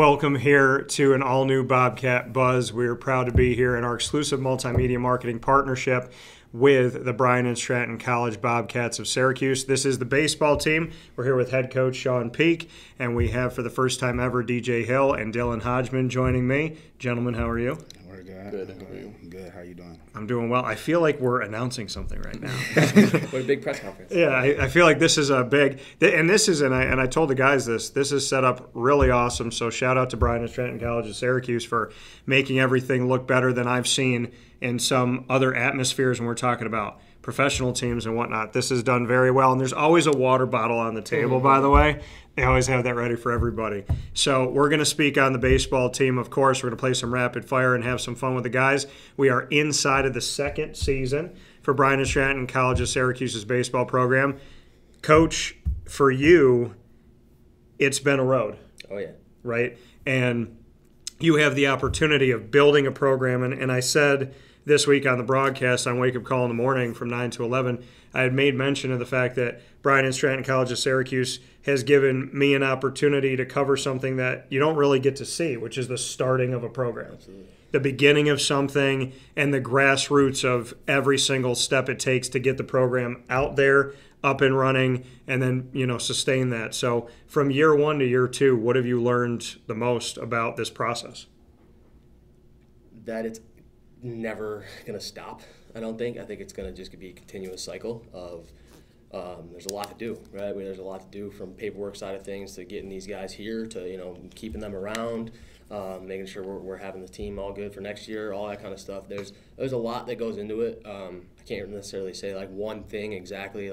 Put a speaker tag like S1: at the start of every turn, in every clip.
S1: Welcome here to an all-new Bobcat Buzz. We're proud to be here in our exclusive multimedia marketing partnership with the Bryan and Stratton College Bobcats of Syracuse. This is the baseball team. We're here with head coach Sean Peak, and we have for the first time ever DJ Hill and Dylan Hodgman joining me. Gentlemen, how are you?
S2: We're good.
S3: Good. How are you?
S2: Good. How you doing?
S1: I'm doing well. I feel like we're announcing something right now.
S3: What a big press conference.
S1: Yeah, I feel like this is a big, and this is, and I told the guys this is set up really awesome. So shout out to Bryan and Stratton College of Syracuse for making everything look better than I've seen in some other atmospheres when we're talking about professional teams and whatnot. This is done very well, and there's always a water bottle on the table, by the way. They always have that ready for everybody. So we're going to speak on the baseball team, of course. We're going to play some rapid fire and have some fun with the guys. We are inside of the second season for Bryan and Stratton College of Syracuse's baseball program. Coach, for you, it's been a road.
S3: Oh, yeah.
S1: Right? And you have the opportunity of building a program. And I said this week on the broadcast on Wake Up Call in the morning from 9 to 11, I had made mention of the fact that Bryan and Stratton College of Syracuse has given me an opportunity to cover something that you don't really get to see, which is the starting of a program.
S3: Absolutely.
S1: The beginning of something and the grassroots of every single step it takes to get the program out there, up and running, and then, sustain that. So from year one to year two, what have you learned the most about this process?
S3: That it's never going to stop, I don't think. I think it's going to just be a continuous cycle of there's a lot to do, right? There's a lot to do from paperwork side of things to getting these guys here to, keeping them around, making sure we're having the team all good for next year, all that kind of stuff. There's a lot that goes into it. I can't necessarily say like one thing exactly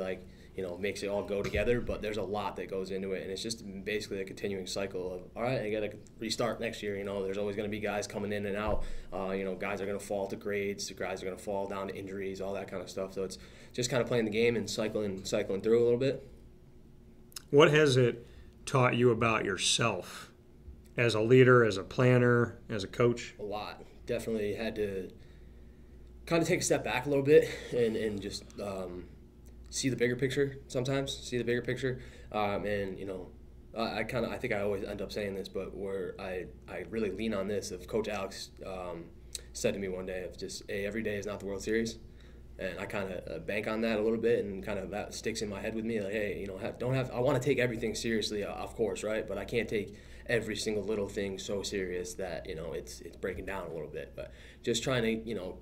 S3: makes it all go together, but there's a lot that goes into it, and it's just basically a continuing cycle of, all right, I got to restart next year. There's always going to be guys coming in and out. Guys are going to fall to grades, guys are going to fall down to injuries, all that kind of stuff. So it's just kind of playing the game and cycling through a little bit.
S1: What has it taught you about yourself as a leader, as a planner, as a coach?
S3: A lot. Definitely had to kind of take a step back a little bit and just see the bigger picture sometimes, I think I always end up saying this, but where I really lean on this, if Coach Alex said to me one day of just, hey, every day is not the World Series. And I kind of bank on that a little bit, and kind of that sticks in my head with me. Like, hey, I want to take everything seriously, of course, right? But I can't take every single little thing so serious that, it's breaking down a little bit. But just trying to,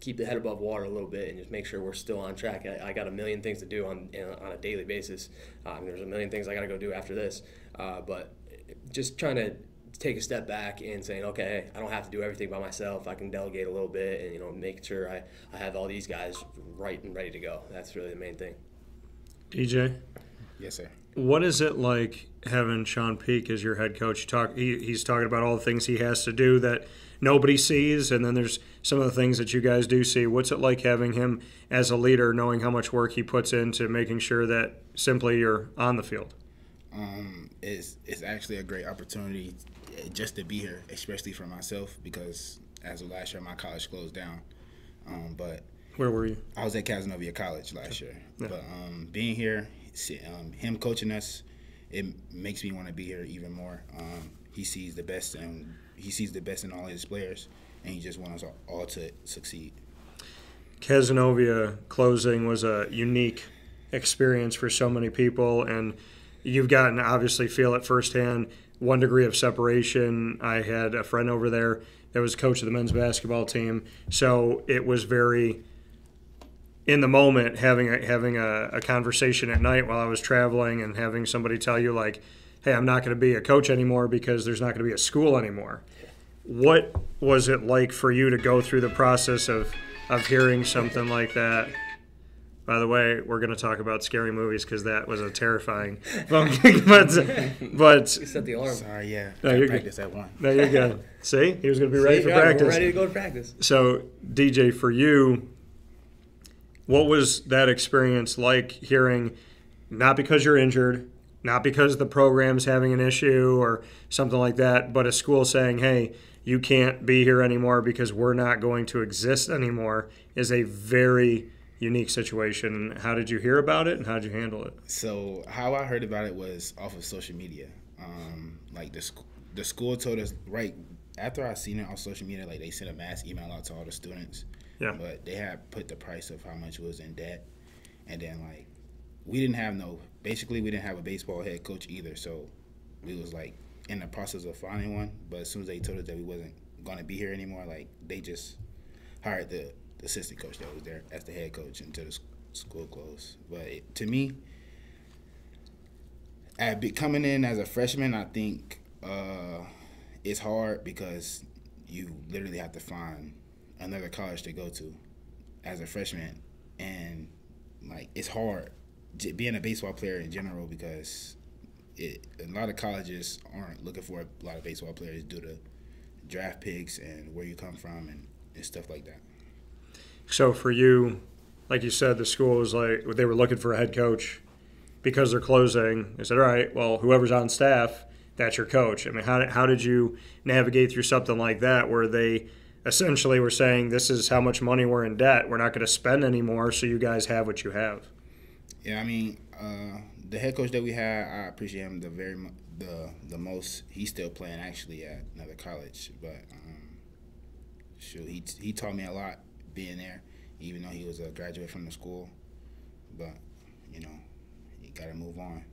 S3: keep the head above water a little bit and just make sure we're still on track. I got a million things to do on a daily basis. There's a million things I got to go do after this. But just trying to take a step back and saying, okay, I don't have to do everything by myself. I can delegate a little bit and, make sure I have all these guys right and ready to go. That's really the main thing.
S1: DJ?
S2: Yes, sir.
S1: What is it like having Sean Peak as your head coach? He's talking about all the things he has to do that nobody sees, and then there's some of the things that you guys do see. What's it like having him as a leader, knowing how much work he puts into making sure that simply you're on the field?
S2: It's actually a great opportunity just to be here, especially for myself, because as of last year, my college closed down. But
S1: where were you?
S2: I was at Casanova College last year.
S1: Yeah.
S2: But being here, him coaching us, it makes me want to be here even more. He sees the best, and he sees the best in all his players, and he just wants us all to succeed.
S1: Casanova closing was a unique experience for so many people, and you've gotten to obviously feel it firsthand. 1 degree of separation. I had a friend over there that was coach of the men's basketball team, so it was very in the moment having a conversation at night while I was traveling and having somebody tell you like, hey, I'm not going to be a coach anymore because there's not going to be a school anymore. What was it like for you to go through the process of hearing something like that? By the way, we're going to talk about scary movies because that was a terrifying phone gig. But
S3: You set the alarm.
S2: Sorry, yeah.
S1: No, you're
S2: practice at 1.
S1: No, you're good. See? He was going to be ready for practice.
S3: We're ready to go to practice.
S1: So, DJ, for you, what was that experience like hearing, not because you're injured, not because the program's having an issue or something like that, but a school saying, hey, you can't be here anymore because we're not going to exist anymore, is a very unique situation. How did you hear about it, and how did you handle it?
S2: So how I heard about it was off of social media. Like the school told us right after I seen it on social media, like they sent a mass email out to all the students.
S1: Yeah.
S2: But they had put the price of how much was in debt, and then like we didn't have a baseball head coach either. So we was like in the process of finding one. But as soon as they told us that we wasn't gonna be here anymore, like they just hired the assistant coach that was there as the head coach until the school closed. But to me, coming in as a freshman, I think it's hard because you literally have to find another college to go to as a freshman, and like it's hard being a baseball player in general because a lot of colleges aren't looking for a lot of baseball players due to draft picks and where you come from and stuff like that.
S1: So for you, like you said, the school was like they were looking for a head coach because they're closing. They said, all right, well, whoever's on staff, that's your coach. I mean, how did you navigate through something like that where they essentially were saying this is how much money we're in debt, we're not going to spend anymore, so you guys have what you have?
S2: Yeah, I mean, the head coach that we had, I appreciate him the most. He's still playing actually at another college, but he taught me a lot being there, even though he was a graduate from the school. But you got to move on.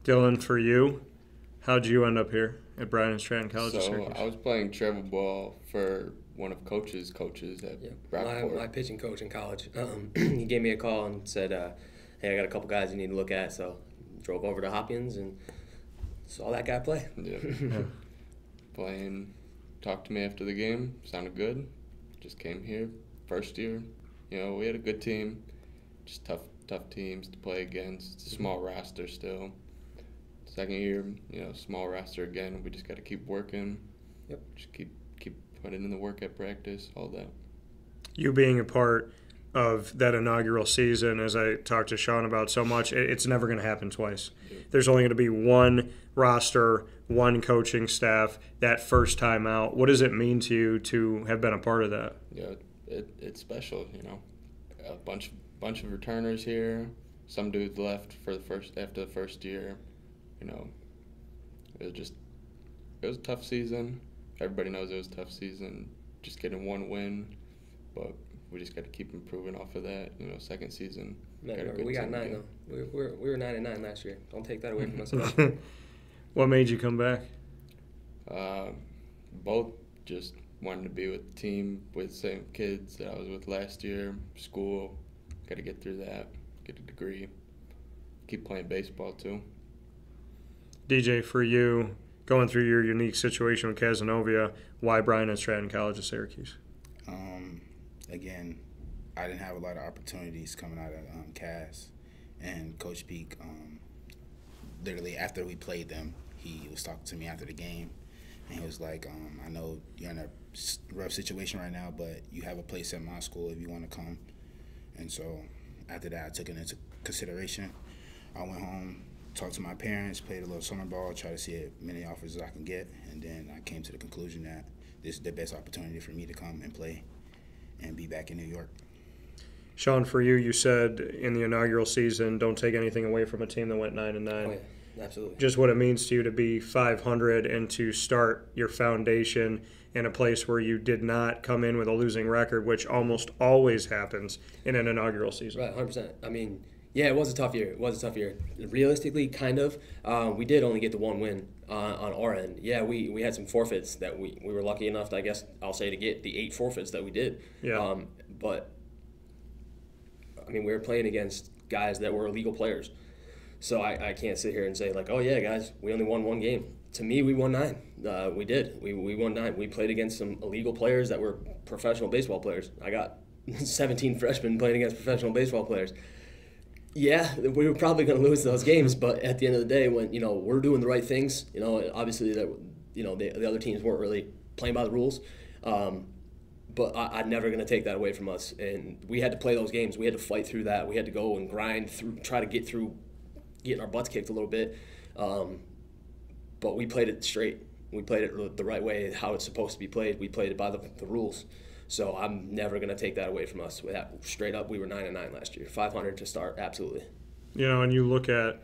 S1: Dylan, for you, how'd you end up here at Bryant and Stratton College of Syracuse?
S4: I was playing travel ball for one of coaches at Rockport.
S3: My pitching coach in college, he gave me a call and said, hey, I got a couple guys you need to look at. So drove over to Hopkins and saw that guy play.
S4: Yeah. Playing, talked to me after the game, sounded good. Just came here, first year. We had a good team, just tough teams to play against. It's a small roster still. Second year, small roster again. We just got to keep working.
S3: Yep.
S4: Just keep putting in the work at practice, all that.
S1: You being a part of that inaugural season, as I talked to Sean about so much, it's never going to happen twice. Yeah. There's only going to be one roster, one coaching staff, that first time out. What does it mean to you to have been a part of that?
S4: Yeah, it's special, A bunch of returners here. Some dudes left after the first year. It was a tough season. Everybody knows it was a tough season. Just getting one win, but we just got to keep improving off of that. Second season.
S3: We got 9 though. We were 9-9 last year. Don't take that away from us.
S1: What made you come back?
S4: Both just wanted to be with the team, with the same kids that I was with last year. School, got to get through that, get a degree, keep playing baseball too.
S1: DJ, for you, going through your unique situation with Cazenovia, why Bryant and Stratton College of Syracuse?
S2: Again, I didn't have a lot of opportunities coming out of Cas, and Coach Peak, literally after we played them, he was talking to me after the game, and he was like, I know you're in a rough situation right now, but you have a place at my school if you want to come. And so after that, I took it into consideration. I went home, talked to my parents, played a little summer ball, tried to see as many offers as I can get, and then I came to the conclusion that this is the best opportunity for me to come and play and be back in New York.
S1: Sean, for you, you said in the inaugural season, don't take anything away from a team that went 9-9.
S3: Oh, yeah, absolutely.
S1: Just what it means to you to be 500 and to start your foundation in a place where you did not come in with a losing record, which almost always happens in an inaugural season.
S3: Right, 100%. I mean, yeah, it was a tough year. Realistically, kind of. We did only get the one win on our end. Yeah, we had some forfeits that we were lucky enough, to, I guess I'll say, to get the 8 forfeits that we did.
S1: Yeah.
S3: But, I mean, we were playing against guys that were illegal players. So I can't sit here and say, like, oh, yeah, guys, we only won one game. To me, we won 9. We did. We won 9. We played against some illegal players that were professional baseball players. I got 17 freshmen playing against professional baseball players. Yeah, we were probably going to lose those games, but at the end of the day, when we're doing the right things, obviously that the other teams weren't really playing by the rules, but I'm never going to take that away from us. And we had to play those games. We had to fight through that. We had to go and grind through, try to get through, getting our butts kicked a little bit. But we played it straight. We played it the right way, how it's supposed to be played. We played it by the rules. So I'm never going to take that away from us. Straight up, we were 9-9 last year. 500 to start, absolutely.
S1: And you look at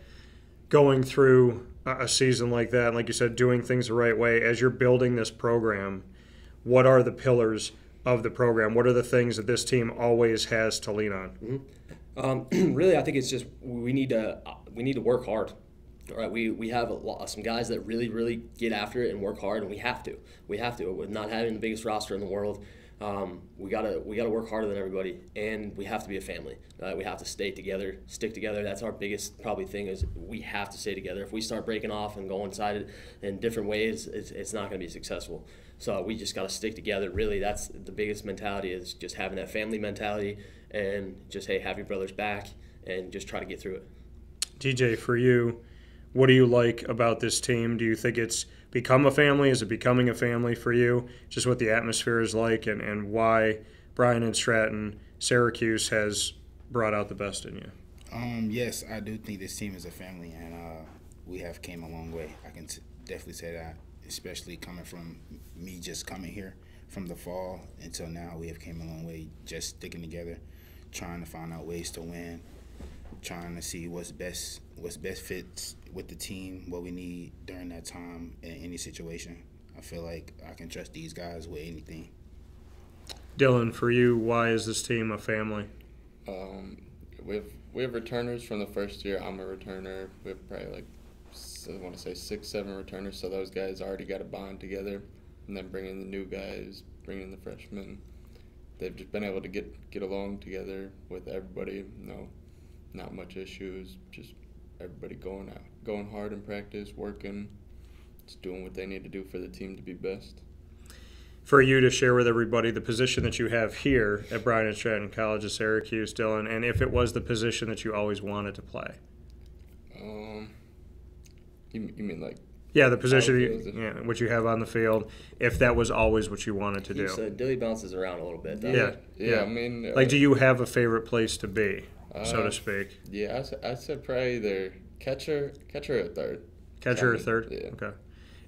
S1: going through a season like that, and like you said, doing things the right way, as you're building this program, what are the pillars of the program? What are the things that this team always has to lean on?
S3: Really, I think it's just we need to work hard. All right, we have some guys that really get after it and work hard, and we have to. With not having the biggest roster in the world, we gotta work harder than everybody, and we have to be a family. We have to stay together, stick together. That's our biggest probably thing, is we have to stay together. If we start breaking off and going sided in different ways, it's not going to be successful. So we just got to stick together. Really, that's the biggest mentality, is just having that family mentality, and just, hey, have your brothers back and just try to get through it.
S1: DJ, for you, what do you like about this team? Do you think it's become a family? Is it becoming a family for you? Just what the atmosphere is like, and why Bryan and Stratton Syracuse has brought out the best in you?
S2: Yes, I do think this team is a family, and we have came a long way. I can definitely say that, especially coming from me just coming here from the fall until now. We have came a long way, just sticking together, trying to find out ways to win, trying to see what's best fits with the team, what we need during that time in any situation. I feel like I can trust these guys with anything.
S1: Dylan, for you, why is this team a family?
S4: We have returners from the first year. I'm a returner. We have probably I want to say 6-7 returners. So those guys already got a bond together, and then bringing the new guys, bringing the freshmen, they've just been able to get along together with everybody. Not much issues. Just everybody going hard in practice, working, just doing what they need to do for the team to be best.
S1: For you to share with everybody the position that you have here at Bryan and Stratton College of Syracuse, Dylan, and if it was the position that you always wanted to play.
S4: You mean like?
S1: Yeah, the position what you have on the field, if that was always what you wanted to do.
S3: So Dilly bounces around a little bit.
S1: Yeah.
S4: I mean,
S1: do you have a favorite place to be, so to speak?
S4: Yeah, I said probably either catcher or third.
S1: Catcher or third?
S4: Yeah.
S1: Okay.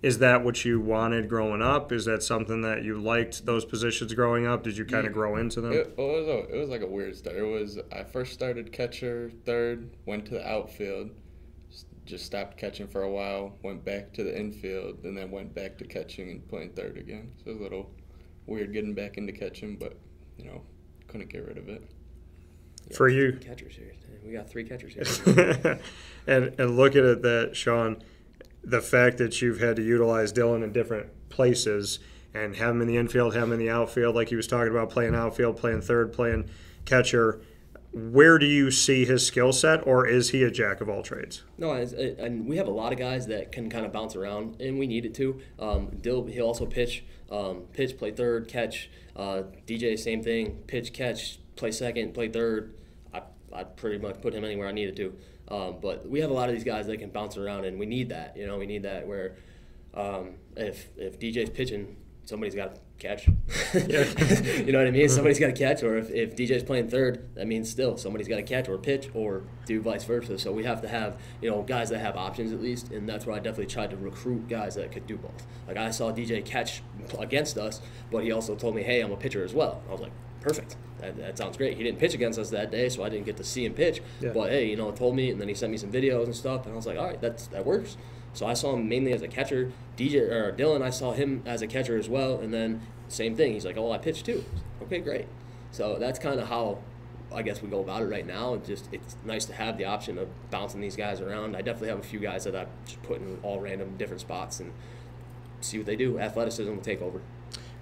S1: Is that what you wanted growing up? Is that something that you liked, those positions growing up? Did you kind of grow into them?
S4: It was like a weird start. I first started catcher, third, went to the outfield, just stopped catching for a while, went back to the infield, and then went back to catching and playing third again. So it was a little weird getting back into catching, but, couldn't get rid of it.
S3: Yeah,
S1: for you,
S3: catchers here. We got 3 catchers here.
S1: and looking at that, Sean, the fact that you've had to utilize Dylan in different places and have him in the infield, have him in the outfield, like he was talking about, playing outfield, playing third, playing catcher, where do you see his skill set, or is he a jack of all trades?
S3: No, and we have a lot of guys that can kind of bounce around, and we need it to. Dill, he'll also pitch, play third, catch. DJ, same thing, pitch, catch, play second, play third. I'd pretty much put him anywhere I needed to. But we have a lot of these guys that can bounce around, and we need that. We need that where if DJ's pitching, somebody's got to catch. You know what I mean? Somebody's got to catch, or if DJ's playing third, that means still somebody's got to catch or pitch or do vice versa. So we have to have, guys that have options at least, and that's where I definitely tried to recruit guys that could do both. Like I saw DJ catch against us, but he also told me, hey, I'm a pitcher as well. I was like, perfect. That sounds great. He didn't pitch against us that day, so I didn't get to see him pitch. Yeah. But, hey, told me, and then he sent me some videos and stuff, and I was like, all right, that works. So I saw him mainly as a catcher. Dylan, I saw him as a catcher as well, and then same thing. He's like, oh, I pitched too. Okay, great. So that's kind of how I guess we go about it right now. It's nice to have the option of bouncing these guys around. I definitely have a few guys that I just put in all random different spots and see what they do. Athleticism will take over.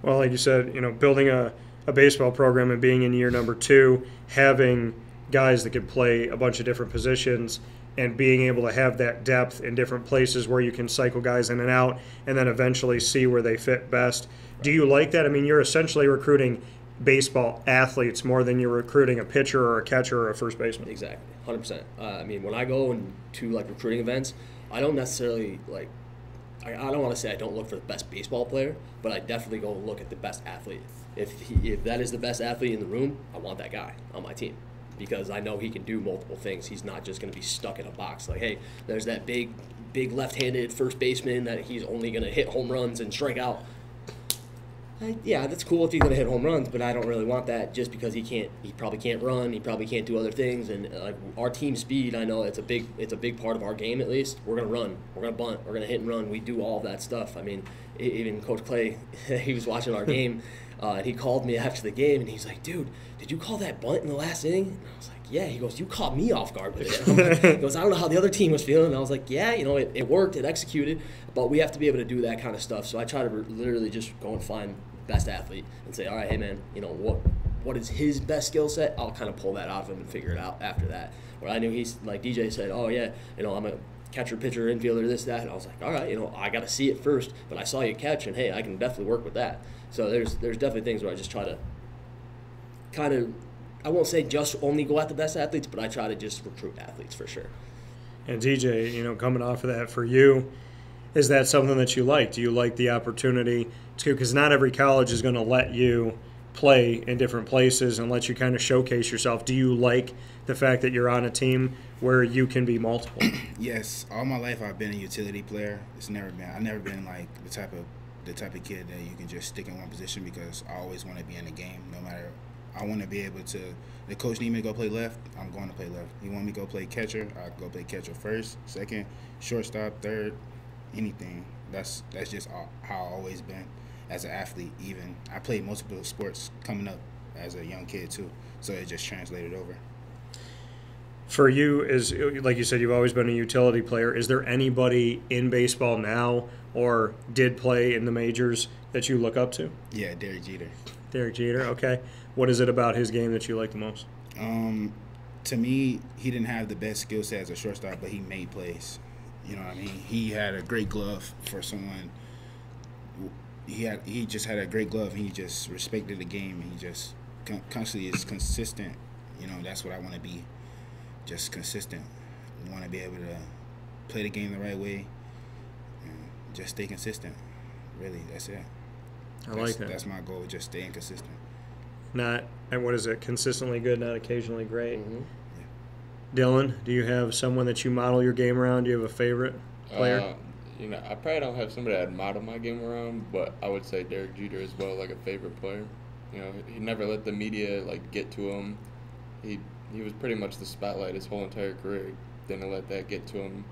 S1: Well, like you said, building a baseball program and being in year number 2, having guys that could play a bunch of different positions and being able to have that depth in different places where you can cycle guys in and out and then eventually see where they fit best. Do you like that? I mean, you're essentially recruiting baseball athletes more than you're recruiting a pitcher or a catcher or a first baseman.
S3: Exactly, 100%. I mean, when I go to recruiting events, I don't necessarily I don't want to say I don't look for the best baseball player, but I definitely go look at the best athlete. If that is the best athlete in the room, I want that guy on my team because I know he can do multiple things. He's not just going to be stuck in a box. Like, hey, there's that big left-handed first baseman that he's only going to hit home runs and strike out. Yeah, that's cool if he's gonna hit home runs, but I don't really want that just because he probably can't run, he probably can't do other things, and like our team speed, I know it's a big part of our game at least. We're gonna run, we're gonna bunt, we're gonna hit and run. We do all of that stuff. I mean, even Coach Clay, he was watching our game, and he called me after the game, and he's like, "Dude, did you call that bunt in the last inning?" And I was like, "Yeah." He goes, "You caught me off guard with it." I'm like, he goes, "I don't know how the other team was feeling." And I was like, "Yeah, it worked, it executed, but we have to be able to do that kind of stuff." So I try to literally just go and find best athlete and say, all right, hey man, what is his best skill set? I'll kind of pull that out of him and figure it out after that. Where I knew he's like DJ said, oh yeah, I'm a catcher, pitcher, infielder, this, that. And I was like, all right, I got to see it first, but I saw you catch, and hey, I can definitely work with that. So there's definitely things where I just try to kind of, I won't say just only go at the best athletes, but I try to just recruit athletes for sure.
S1: And DJ, coming off of that for you, is that something that you like? Do you like the opportunity to, because not every college is going to let you play in different places and let you kind of showcase yourself. Do you like the fact that you're on a team where you can be multiple?
S2: Yes, all my life I've been a utility player. I've never been like the type of kid that you can just stick in one position, because I always want to be in the game. No matter, I want to be able to. The coach need me to go play left, I'm going to play left. He want me to go play catcher, I go play catcher first, second, shortstop, third, anything. That's just how I've always been as an athlete. Even I played multiple sports coming up as a young kid too, so it just translated over.
S1: For you, is like you said, you've always been a utility player. Is there anybody in baseball now or did play in the majors that you look up to?
S2: Yeah, Derek Jeter.
S1: Derek Jeter, okay. What is it about his game that you like the most?
S2: To me, he didn't have the best skill set as a shortstop, but he made plays. You know what I mean? He had a great glove for someone. He just had a great glove, and he just respected the game. And he just constantly is consistent. That's what I want to be. Just consistent. I want to be able to play the game the right way and just stay consistent. Really, that's it.
S1: I like that.
S2: That's my goal, just staying consistent.
S1: Not, and what is it, consistently good, not occasionally great?
S3: Mm-hmm.
S2: Yeah.
S1: Dylan, do you have someone that you model your game around? Do you have a favorite player?
S4: I probably don't have somebody I'd model my game around, but I would say Derek Jeter as well, like a favorite player. He never let the media get to him. He was pretty much the spotlight his whole entire career. Didn't let that get to him.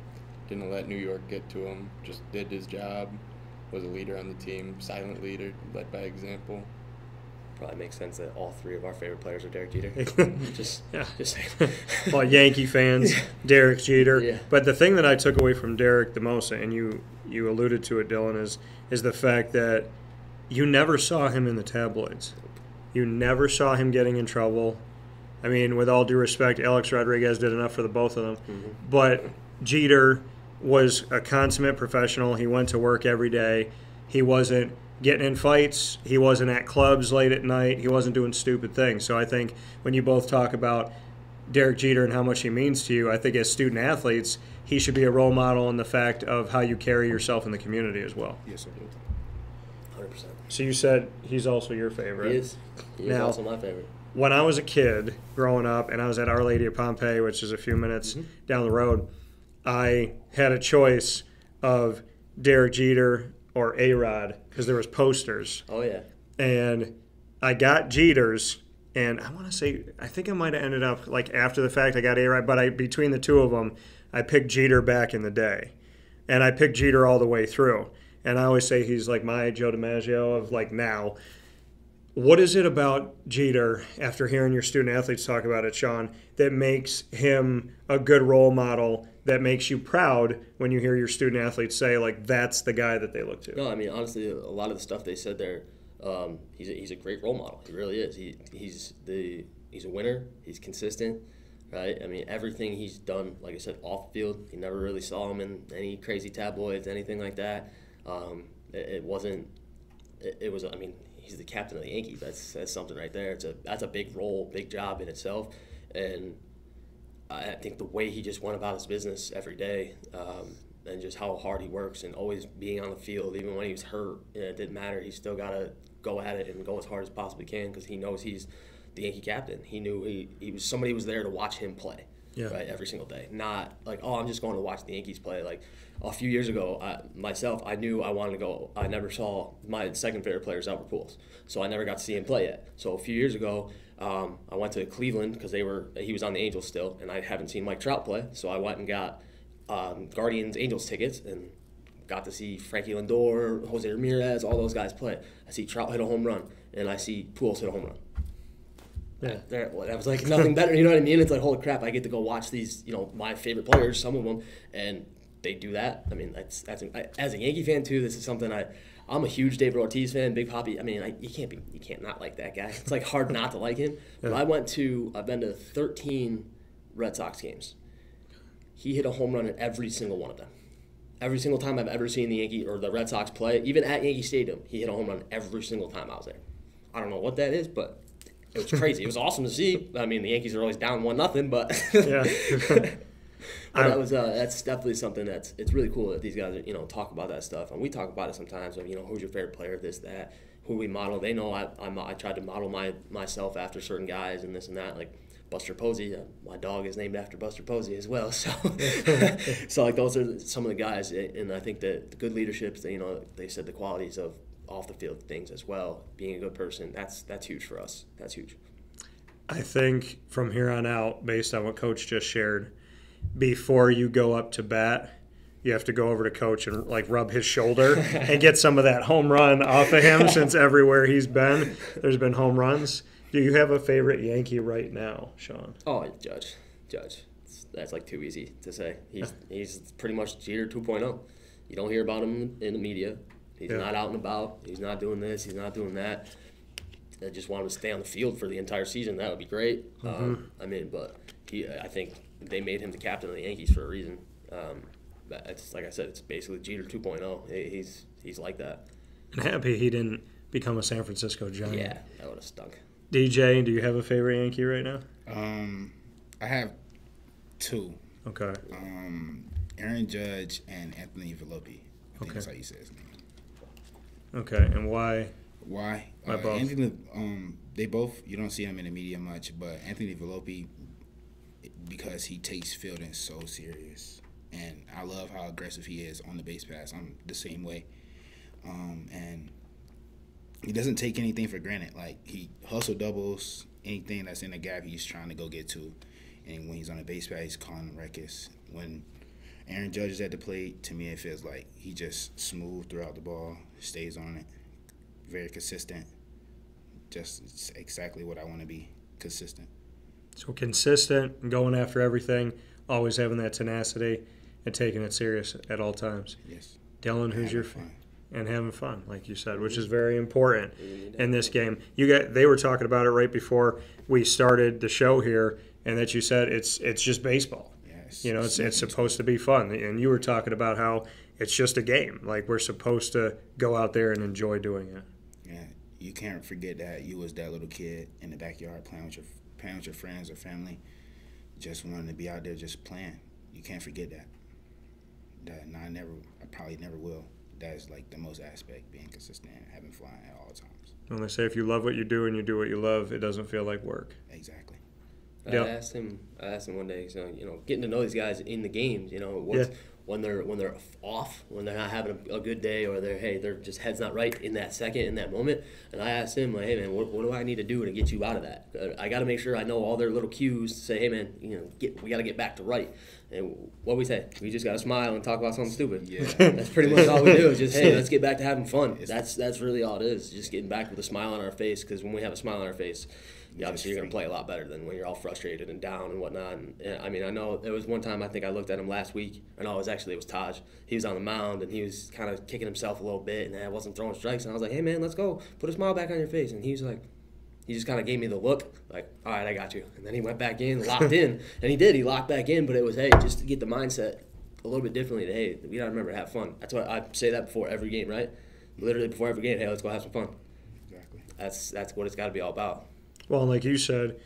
S4: Didn't let New York get to him. Just did his job. Was a leader on the team. Silent leader. Led by example.
S3: Probably makes sense that all three of our favorite players are Derek Jeter. just saying.
S1: Well, Yankee fans, Derek Jeter.
S3: Yeah.
S1: But the thing that I took away from Derek the most, and you alluded to it, Dylan, is the fact that you never saw him in the tabloids. You never saw him getting in trouble. I mean, with all due respect, Alex Rodriguez did enough for the both of them. Mm-hmm. But Jeter was a consummate professional. He went to work every day. He wasn't getting in fights. He wasn't at clubs late at night. He wasn't doing stupid things. So I think when you both talk about Derek Jeter and how much he means to you, I think as student athletes, he should be a role model in the fact of how you carry yourself in the community as well.
S2: Yes, sir.
S3: 100%.
S1: So you said he's also your favorite.
S3: He is. He is also my favorite.
S1: When I was a kid growing up and I was at Our Lady of Pompeii, which is a few minutes down the road, I had a choice of Derek Jeter or A-Rod because there was posters.
S3: Oh, yeah.
S1: And I got Jeter's, and I want to say, I think I might have ended up, after the fact, I got A-Rod, but between the two of them, I picked Jeter back in the day. And I picked Jeter all the way through. And I always say he's like my Joe DiMaggio of now. What is it about Jeter, after hearing your student athletes talk about it, Sean, that makes him a good role model, that makes you proud when you hear your student athletes say, that's the guy that they look to?
S3: No, I mean, honestly, a lot of the stuff they said there, he's a great role model. He really is. He's a winner. He's consistent, right? I mean, everything he's done, like I said, off the field, you never really saw him in any crazy tabloids, anything like that. It was, I mean, he's the captain of the Yankees. That's something right there. That's a big role, big job in itself. And I think the way he just went about his business every day, and just how hard he works and always being on the field, even when he was hurt, it didn't matter. He still got to go at it and go as hard as possibly can because he knows he's the Yankee captain. He knew he was somebody was there to watch him play. right, every single day. Not like, oh, I'm just going to watch the Yankees play. Like a few years ago, I knew I wanted to go. I never saw my second favorite player is Albert Pujols, so I never got to see him play yet. So a few years ago, I went to Cleveland because he was on the Angels still, and I haven't seen Mike Trout play. So I went and got Guardians Angels tickets and got to see Frankie Lindor, Jose Ramirez, all those guys play. I see Trout hit a home run, and I see Pujols hit a home run. Yeah, that was like nothing better. You know what I mean? It's like, holy crap! I get to go watch these, my favorite players, some of them, and they do that. I mean, that's as a Yankee fan too. This is something I'm a huge David Ortiz fan, Big Papi. I mean, you can't not like that guy. It's like hard not to like him. But I've been to 13 Red Sox games. He hit a home run in every single one of them. Every single time I've ever seen the Yankee or the Red Sox play, even at Yankee Stadium, he hit a home run every single time I was there. I don't know what that is, but it was crazy. It was awesome to see. I mean, the Yankees are always down 1-0, but that's definitely something it's really cool that these guys talk about that stuff, and we talk about it sometimes. Of who's your favorite player, this, that, who we model. They know I tried to model myself after certain guys and this and that, like Buster Posey. My dog is named after Buster Posey as well. So, so like those are some of the guys, and I think that the good leadership, they said the qualities of off the field things as well. Being a good person, that's huge for us. That's huge.
S1: I think from here on out, based on what Coach just shared, before you go up to bat, you have to go over to Coach and like rub his shoulder and get some of that home run off of him, since everywhere he's been, there's been home runs. Do you have a favorite Yankee right now, Sean?
S3: Oh, Judge. That's like too easy to say. He's pretty much Jeter 2.0. You don't hear about him in the media. He's not out and about. He's not doing this. He's not doing that. I just want him to stay on the field for the entire season. That would be great. But I think they made him the captain of the Yankees for a reason. It's like I said, it's basically Jeter 2.0. He's like that.
S1: I'm happy he didn't become a San Francisco Giant.
S3: Yeah, that would have stunk.
S1: DJ, do you have a favorite Yankee right now?
S2: I have two.
S1: Okay.
S2: Aaron Judge and Anthony Volpe. I think that's how you say his name.
S1: Okay, and why?
S2: Why?
S1: Why both?
S2: Anthony, they both, you don't see them in the media much, but Anthony Volpe, because he takes fielding so serious. And I love how aggressive he is on the base pass. I'm the same way. And he doesn't take anything for granted. Like, he hustle doubles, anything that's in the gap he's trying to go get to. And when he's on the base pass, he's calling ruckus. When Aaron Judge is at the plate, to me it feels like he just smooth throughout the ball, stays on it, very consistent. Just exactly what I want to be, consistent.
S1: So consistent, going after everything, always having that tenacity, and taking it serious at all times.
S2: Yes.
S1: Dylan, who's your fan? And having fun, like you said, which is very important in this game. They were talking about it right before we started the show here, and that you said it's just baseball.
S2: Yes.
S1: It's supposed to be fun, and you were talking about how it's just a game. Like, we're supposed to go out there and enjoy doing it.
S2: Yeah, you can't forget that you was that little kid in the backyard playing with your friends or family, just wanting to be out there just playing. You can't forget that. I probably never will. That is like the most aspect, being consistent and having fun at all times.
S1: When they say if you love what you do and you do what you love, it doesn't feel like work.
S2: Exactly.
S3: I asked him one day, getting to know these guys in the games, when they're off, when they're not having a good day, or they're just head's not right in that second, in that moment. And I asked him, like, hey man, what do I need to do to get you out of that? I got to make sure I know all their little cues to say, hey man, we got to get back to right. And what we say, we just got to smile and talk about something stupid.
S2: Yeah.
S3: That's pretty much all we do. Is just, hey, let's get back to having fun. That's really all it is. Just getting back with a smile on our face, because when we have a smile on our face, obviously you're going to play a lot better than when you're all frustrated and down and whatnot. And I mean, I know there was one time I think I looked at him last week, and it was Taj. He was on the mound, and he was kind of kicking himself a little bit, and I wasn't throwing strikes. And I was like, hey man, let's go. Put a smile back on your face. And he was like, he just kind of gave me the look, like, all right, I got you. And then he went back in, locked in. And he did. He locked back in, but it was, hey, just to get the mindset a little bit differently. Hey, we got to remember to have fun. That's what I say that before every game, right? Literally before every game, hey, let's go have some fun.
S2: Exactly.
S3: That's what it's got to be all about.
S1: Well, like you said,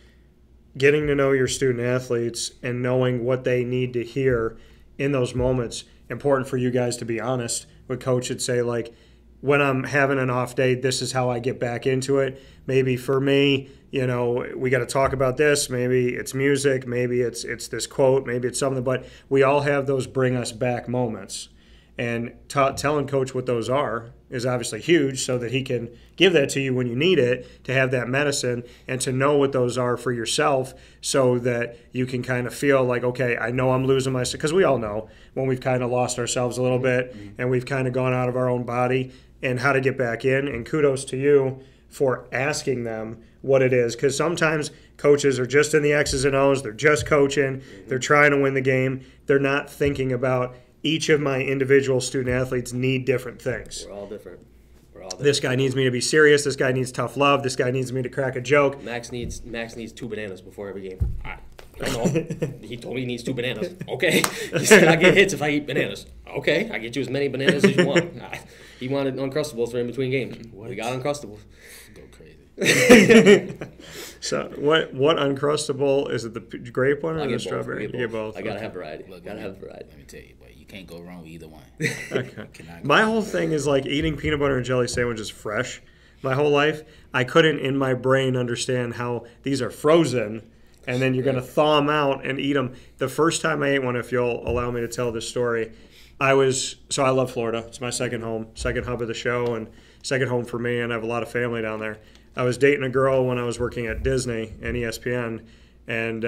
S1: getting to know your student athletes and knowing what they need to hear in those moments, important for you guys to be honest. What Coach would say, like, when I'm having an off day, this is how I get back into it. Maybe for me, you know, we got to talk about this. Maybe it's music. Maybe it's this quote. Maybe it's something. But we all have those bring us back moments. And telling Coach what those are is obviously huge so that he can give that to you when you need it, to have that medicine and to know what those are for yourself so that you can kind of feel like, okay, I know I'm losing myself. Because we all know when we've kind of lost ourselves a little bit and we've kind of gone out of our own body and how to get back in. And kudos to you for asking them what it is. Because sometimes coaches are just in the X's and O's. They're just coaching. They're trying to win the game. They're not thinking about each of my individual student athletes need different things.
S3: We're all different.
S1: This guy needs me to be serious. This guy needs tough love. This guy needs me to crack a joke.
S3: Max needs 2 bananas before every game. I don't know. He told me he needs 2 bananas. Okay. He said I get hits if I eat bananas. Okay. I get you as many bananas as you want. He wanted Uncrustables for in between games. We got Uncrustables.
S2: Go crazy.
S1: So what Uncrustable is it? The grape one or the
S3: both.
S1: strawberry?
S3: You get both. I gotta have variety. Gotta have variety.
S2: Let me tell you, but you can't go wrong with either one.
S1: Okay. My whole thing is like eating peanut butter and jelly sandwiches fresh. My whole life, I couldn't in my brain understand how these are frozen, and then you're gonna thaw them out and eat them. The first time I ate one, if you'll allow me to tell this story, I love Florida. It's my second home, second hub of the show, and second home for me, and I have a lot of family down there. I was dating a girl when I was working at Disney and ESPN, and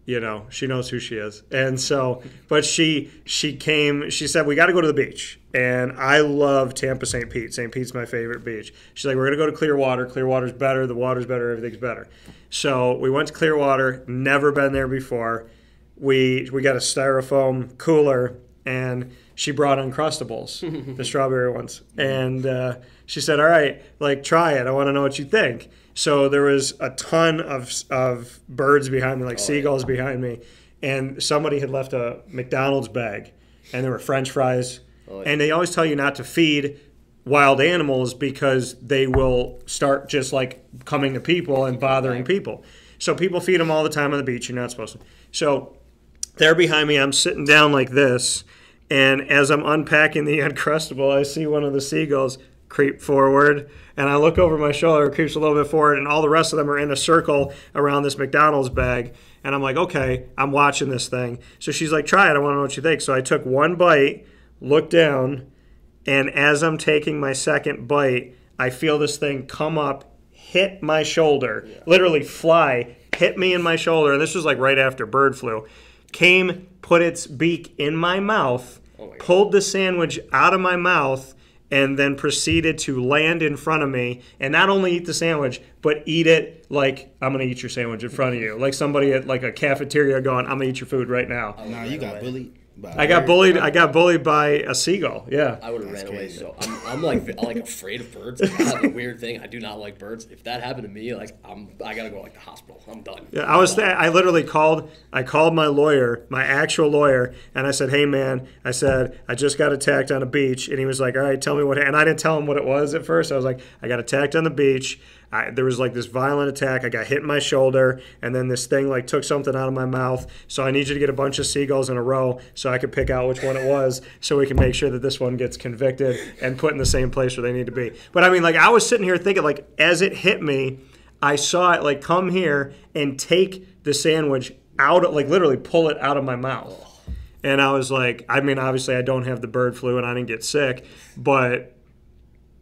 S1: you know, she knows who she is. And so, but she said, we got to go to the beach. And I love Tampa St. Pete. St. Pete's my favorite beach. She's like, we're going to go to Clearwater. Clearwater's better. The water's better. Everything's better. So we went to Clearwater, never been there before. We got a styrofoam cooler, and she brought Uncrustables, the strawberry ones. And she said, all right, like, try it. I want to know what you think. So there was a ton of birds behind me, like seagulls behind me. And somebody had left a McDonald's bag, and there were French fries. And they always tell you not to feed wild animals because they will start just, like, coming to people and bothering people. So people feed them all the time on the beach. You're not supposed to. So they're behind me. I'm sitting down like this. And as I'm unpacking the Uncrustable, I see one of the seagulls creep forward, and I look over my shoulder, it creeps a little bit forward, and all the rest of them are in a circle around this McDonald's bag. And I'm like, okay, I'm watching this thing. So she's like, try it. I want to know what you think. So I took one bite, looked down, and as I'm taking my second bite, I feel this thing come up, hit my shoulder, literally fly, hit me in my shoulder. And this was like right after bird flu. Came, put its beak in my mouth, pulled the sandwich out of my mouth, and then proceeded to land in front of me and not only eat the sandwich, but eat it like, I'm going to eat your sandwich in front of you. Like somebody at like a cafeteria going, I'm going to eat your food right now.
S2: No, you got bullied.
S1: I got bullied by a seagull. Yeah.
S3: I would have ran away. So I'm like afraid of birds. I have a weird thing. I do not like birds. If that happened to me, like I gotta go like the hospital. I'm done.
S1: Yeah, I literally called my lawyer, my actual lawyer, and I said, hey man, I said I just got attacked on a beach, and he was like, all right, tell me what. And I didn't tell him what it was at first. I was like, I got attacked on the beach. There was like this violent attack. I got hit in my shoulder, and then this thing like took something out of my mouth. So I need you to get a bunch of seagulls in a row so I could pick out which one it was, so we can make sure that this one gets convicted and put in the same place where they need to be. But I mean, like, I was sitting here thinking, like, as it hit me, I saw it like come here and take the sandwich out, like literally pull it out of my mouth. And I was like, I mean, obviously I don't have the bird flu and I didn't get sick, but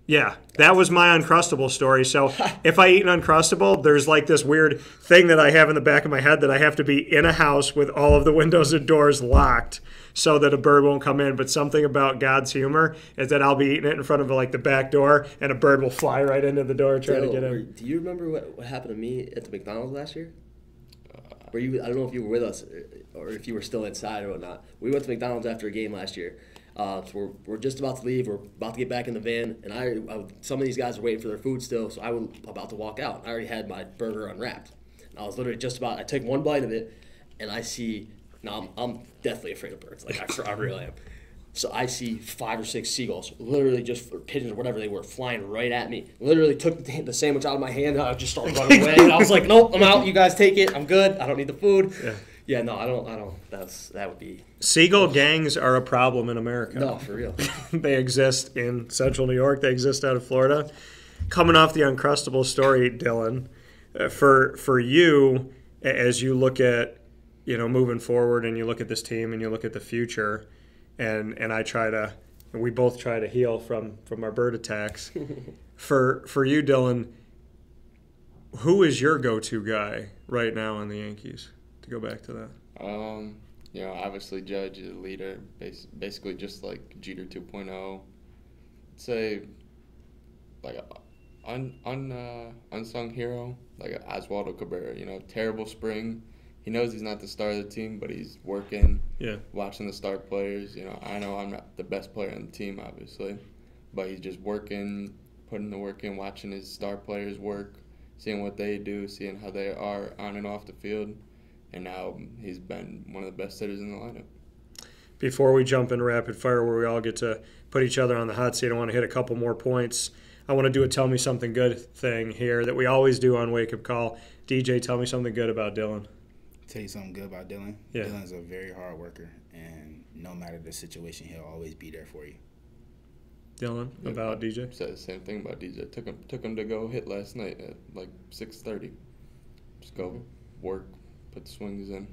S1: yeah, that was my Uncrustable story. So if I eat an Uncrustable, there's like this weird thing that I have in the back of my head that I have to be in a house with all of the windows and doors locked so that a bird won't come in. But something about God's humor is that I'll be eating it in front of like the back door, and a bird will fly right into the door trying to get in.
S3: Do you remember what happened to me at the McDonald's last year? I don't know if you were with us or if you were still inside or whatnot. We went to McDonald's after a game last year. So we're just about to leave. We're about to get back in the van, and some of these guys are waiting for their food still. So I was about to walk out. I already had my burger unwrapped. And I was literally I took one bite of it, and I see. Now I'm deathly afraid of birds. Like I really am. So I see 5 or 6 seagulls, literally just pigeons or whatever they were, flying right at me. Literally took the sandwich out of my hand, and I just started running away. And I was like, nope, I'm out. You guys take it. I'm good. I don't need the food. Yeah. Yeah, no, I don't. That would be
S1: Seagull gangs are a problem in America.
S3: no for real.
S1: They exist in Central New York. They exist out of Florida. Coming off the Uncrustable story, Dylan, for you, as you look at moving forward, and you look at this team, and you look at the future, and we both try to heal from our bird attacks. For you, Dylan, who is your go-to guy right now on the Yankees? To go back to that.
S4: Obviously Judge is a leader, basically just like Jeter 2.0. Say like unsung hero, like Oswaldo Cabrera. Terrible spring. He knows he's not the star of the team, but he's working.
S1: Yeah.
S4: Watching the star players. I know I'm not the best player on the team, obviously, but he's just working, putting the work in, watching his star players work, seeing what they do, seeing how they are on and off the field. And now he's been one of the best hitters in the lineup.
S1: Before we jump into rapid fire, where we all get to put each other on the hot seat, I want to hit a couple more points. I want to do a Tell Me Something Good thing here that we always do on Wake Up Call. DJ, tell me something good about Dylan.
S2: Tell you something good about Dylan?
S1: Yeah.
S2: Dylan's a very hard worker, and no matter the situation, he'll always be there for you.
S1: Dylan, about DJ?
S4: Said the same thing about DJ. Took him to go hit last night at like 6:30. Just go work, put the swings in.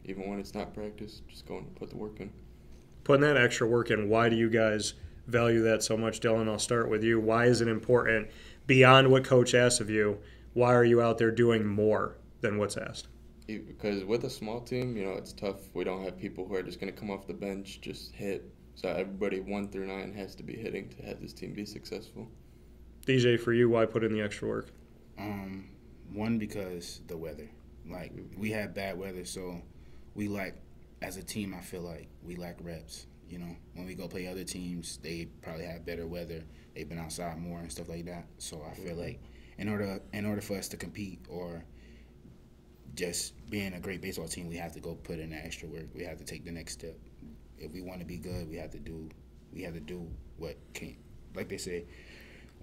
S4: Even when it's not practice, just go and put the work in.
S1: Putting that extra work in, why do you guys value that so much? Dylan, I'll start with you. Why is it important, beyond what Coach asks of you, why are you out there doing more than what's asked?
S4: Because with a small team, it's tough. We don't have people who are just going to come off the bench, just hit. So everybody 1 through 9 has to be hitting to have this team be successful.
S1: DJ, for you, why put in the extra work?
S2: One, because the weather. Like, we have bad weather, so we as a team, I feel like we lack reps. When we go play other teams, they probably have better weather. They've been outside more and stuff like that. So I feel like in order for us to compete or just being a great baseball team, we have to go put in the extra work. We have to take the next step. If we want to be good, we have to do what can. Like they say,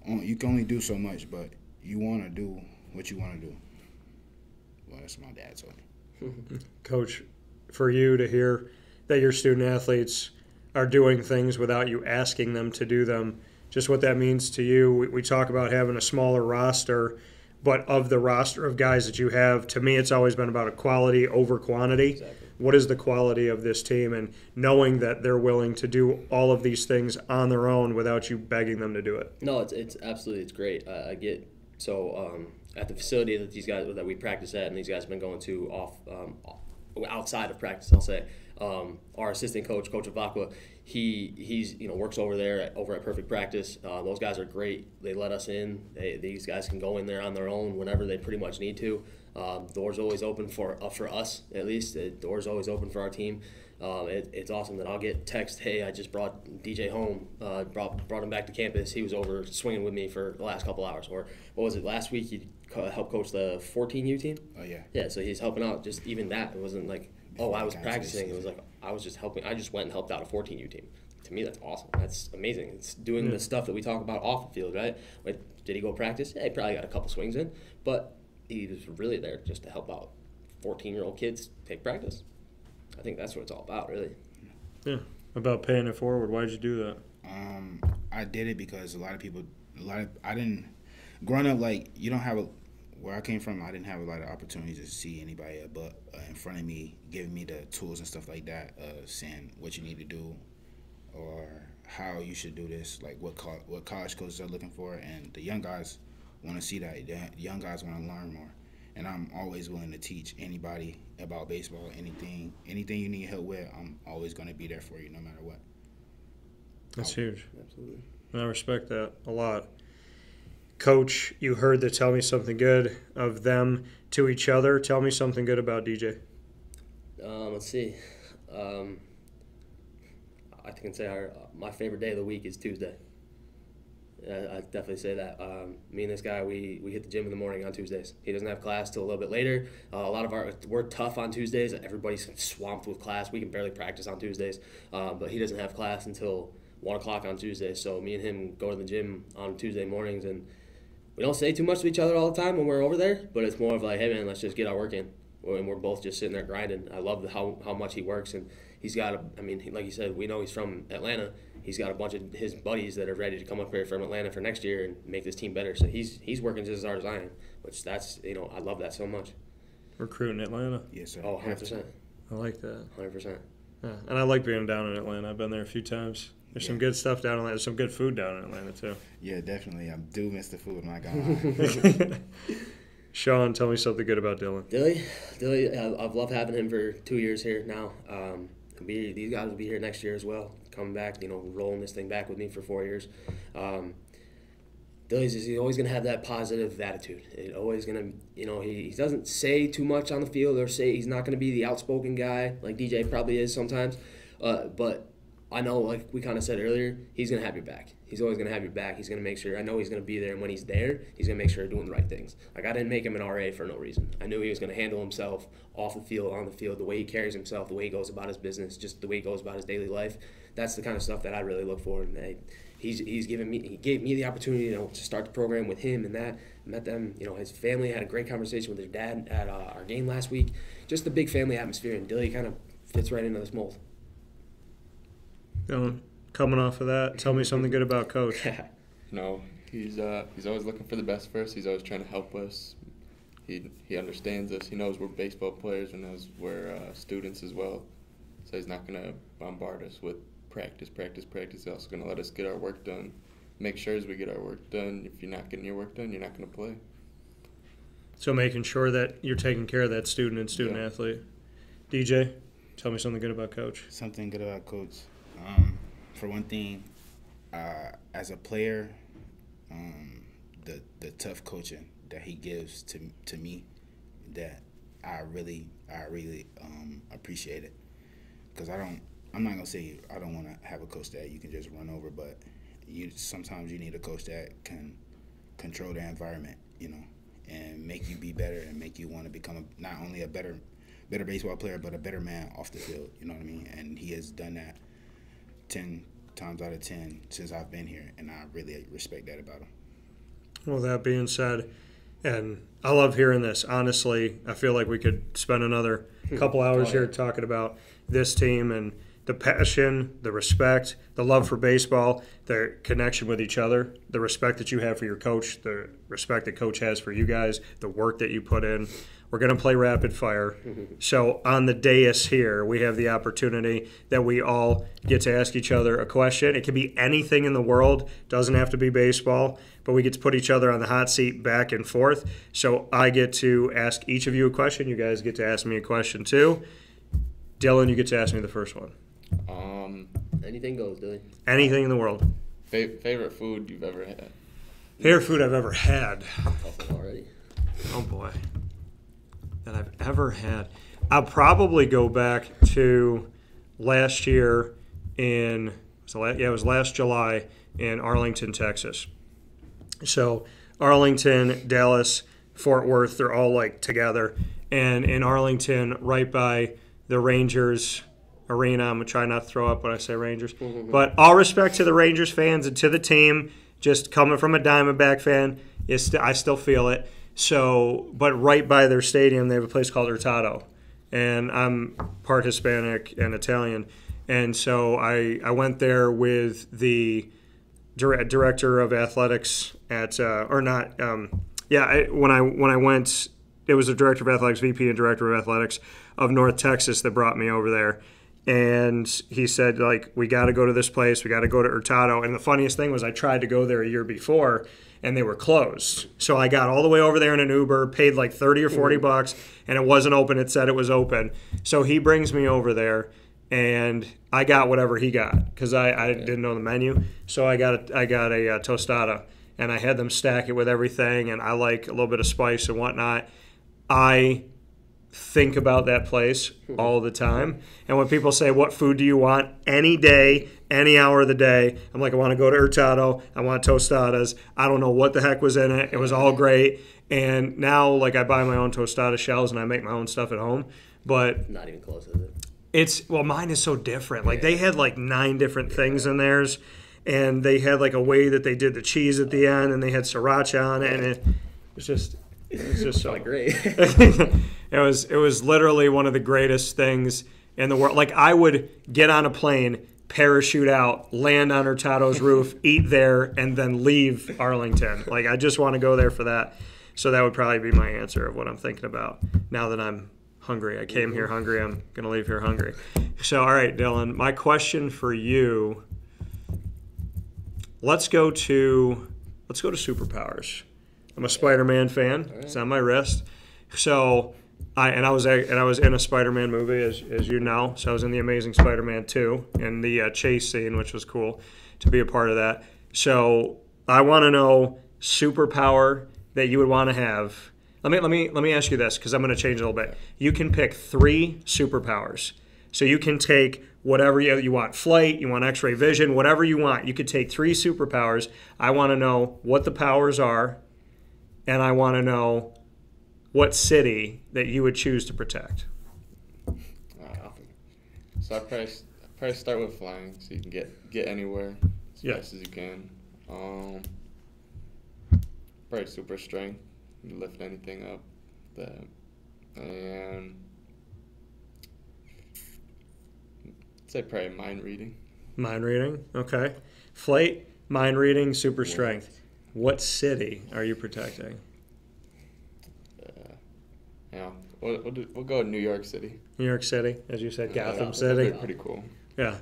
S2: you can only do so much, but you want to do what you want to do. Well, that's my dad told me.
S1: Coach, for you to hear that your student athletes are doing things without you asking them to do them, just what that means to you. We talk about having a smaller roster, but of the roster of guys that you have, to me it's always been about a quality over quantity.
S3: Exactly.
S1: What is the quality of this team, and knowing that they're willing to do all of these things on their own without you begging them to do it?
S3: No, it's absolutely, it's great. I get so at the facility that we practice at, and these guys have been going to outside of practice, I'll say. Our assistant coach, Coach Avakwa, he's works over there at Perfect Practice. Those guys are great. They let us in. These guys can go in there on their own whenever they pretty much need to. Doors always open for us, at least. The doors always open for our team. It's awesome that I'll get text, hey, I just brought DJ home, brought him back to campus. He was over swinging with me for the last couple hours. Or what was it, last week he helped coach the 14U team?
S2: Oh, yeah.
S3: Yeah, so he's helping out. Just even that, it wasn't like, oh, I was practicing. It was like I was just helping. I just went and helped out a 14U team. To me, that's awesome. That's amazing. It's doing the stuff that we talk about off the field, right? Like, did he go practice? Yeah, he probably got a couple swings in, but he was really there just to help out 14-year-old kids take practice. I think that's what it's all about, really.
S1: Yeah, about paying it forward. Why did you do that?
S2: I did it because I didn't, growing up, like, you don't have where I came from, I didn't have a lot of opportunities to see anybody but in front of me, giving me the tools and stuff like that, saying what you need to do or how you should do this, like what college coaches are looking for, and the young guys want to see that. The young guys want to learn more, and I'm always willing to teach anybody about baseball, anything you need help with. I'm always going to be there for you, no matter what.
S1: That's huge.
S3: Absolutely.
S1: I respect that a lot. Coach, you heard the Tell Me Something Good of them to each other. Tell me something good about DJ.
S3: Let's see. I can say my favorite day of the week is Tuesday. I definitely say that. Me and this guy, we hit the gym in the morning on Tuesdays. He doesn't have class till a little bit later. We're tough on Tuesdays. Everybody's swamped with class. We can barely practice on Tuesdays. But he doesn't have class until 1 o'clock on Tuesdays. So me and him go to the gym on Tuesday mornings, and we don't say too much to each other all the time when we're over there. But it's more of like, hey man, let's just get our work in. and we're both just sitting there grinding. I love how much he works, and he's got like you said, we know he's from Atlanta. He's got a bunch of his buddies that are ready to come up here from Atlanta for next year and make this team better. So he's working just as hard as I am, which I love that so much.
S1: Recruiting Atlanta.
S2: Yes, sir.
S3: Oh, 100%.
S1: I like that.
S3: 100%.
S1: Yeah. And I like being down in Atlanta. I've been there a few times. There's some good stuff down in Atlanta. There's some good food down in Atlanta, too.
S2: Yeah, definitely. I do miss the food. I'm not gonna lie.
S1: Sean, tell me something good about Dylan.
S3: Dilly, I've loved having him for 2 years here now. These guys will be here next year as well, coming back, rolling this thing back with me for 4 years. He's always going to have that positive attitude. He's always going to, he doesn't say too much on the field or say he's not going to be the outspoken guy like DJ probably is sometimes. But I know, like we kind of said earlier, he's going to have your back. He's always going to have your back. He's going to make sure, I know he's going to be there, and when he's there, he's going to make sure doing the right things. Like, I didn't make him an RA for no reason. I knew he was going to handle himself off the field, on the field, the way he carries himself, the way he goes about his business, just the way he goes about his daily life. That's the kind of stuff that I really look for. And he gave me the opportunity to start the program with him and that. Met them, his family, had a great conversation with their dad at our game last week. Just the big family atmosphere, and Dilly kind of fits right into this mold.
S1: Dylan, coming off of that, tell me something good about Coach.
S4: No, he's always looking for the best for us. He's always trying to help us. He understands us. He knows we're baseball players and knows we're students as well. So he's not going to bombard us with practice. He's also going to let us get our work done. Make sure as we get our work done. If you're not getting your work done, you're not going to play.
S1: So making sure that you're taking care of that student and student athlete. DJ, tell me something good about Coach.
S2: Something good about Coach. For one thing, as a player, the tough coaching that he gives to me, that I really appreciate it. Because I'm not gonna say I don't want to have a coach that you can just run over, but sometimes you need a coach that can control the environment, and make you be better and make you want to become not only a better baseball player, but a better man off the field. You know what I mean? And he has done that 10 times out of 10 since I've been here, and I really respect that about him.
S1: Well, that being said, and I love hearing this. Honestly, I feel like we could spend another couple hours here talking about this team and the passion, the respect, the love for baseball, the connection with each other, the respect that you have for your coach, the respect that Coach has for you guys, the work that you put in. We're going to play rapid fire. So on the dais here, we have the opportunity that we all get to ask each other a question. It can be anything in the world. Doesn't have to be baseball, but we get to put each other on the hot seat back and forth. So I get to ask each of you a question. You guys get to ask me a question too. Dylan, you get to ask me the first one.
S3: Anything goes, Dilly.
S1: Anything in the world.
S4: Favorite food you've ever had?
S1: Favorite food I've ever had.
S3: Tough one already.
S1: Oh, boy. That I've ever had. I'll probably go back to last year it was last July in Arlington, Texas. So Arlington, Dallas, Fort Worth, they're all like together. And in Arlington, right by the Rangers arena, I'm going to try not to throw up when I say Rangers. But all respect to the Rangers fans and to the team, just coming from a Diamondback fan, I still feel it. So, but right by their stadium, they have a place called Hurtado. And I'm part Hispanic and Italian. And so I went there with the director of athletics when I went, it was the director of athletics, VP and director of athletics of North Texas that brought me over there. And he said, like, we got to go to this place. We got to go to Hurtado. And the funniest thing was I tried to go there a year before, and they were closed. So I got all the way over there in an Uber, paid like $30 or $40, and it wasn't open. It said it was open. So he brings me over there, and I got whatever he got because I didn't know the menu. So I got a tostada, and I had them stack it with everything, and I like a little bit of spice and whatnot. I think about that place all the time. And when people say, what food do you want? Any day, any hour of the day, I'm like, I want to go to Hurtado. I want tostadas. I don't know what the heck was in it. It was all great. And now, like, I buy my own tostada shells and I make my own stuff at home. But
S3: not even close, is it?
S1: Mine is so different. Like, they had like 9 different things in theirs. And they had like a way that they did the cheese at the end, and they had sriracha on it. And it was just so
S3: great.
S1: It was literally one of the greatest things in the world. Like, I would get on a plane, parachute out, land on Hurtado's roof, eat there, and then leave Arlington. Like, I just want to go there for that. So that would probably be my answer of what I'm thinking about now that I'm hungry. I came here hungry. I'm going to leave here hungry. So, all right, Dylan, my question for you, let's go to superpowers. I'm a Spider-Man fan. It's on my wrist. So, I was in a Spider-Man movie, as you know. So I was in the Amazing Spider-Man 2 in the chase scene, which was cool to be a part of that. So I want to know superpower that you would want to have. Let me ask you this, because I'm going to change it a little bit. You can pick 3 superpowers. So you can take whatever you want, flight, you want X-ray vision, whatever you want. You could take 3 superpowers. I want to know what the powers are, and I want to know what city that you would choose to protect.
S4: So I probably start with flying, so you can get anywhere as fast as you can. Probably super strength, you can lift anything up. And I'd say probably mind reading. Mind reading,
S1: okay. Flight, mind reading, super strength. What city are you protecting?
S4: Yeah, we'll go New York City.
S1: New York City, as you said, Gotham City.
S4: Pretty cool.
S1: Yeah.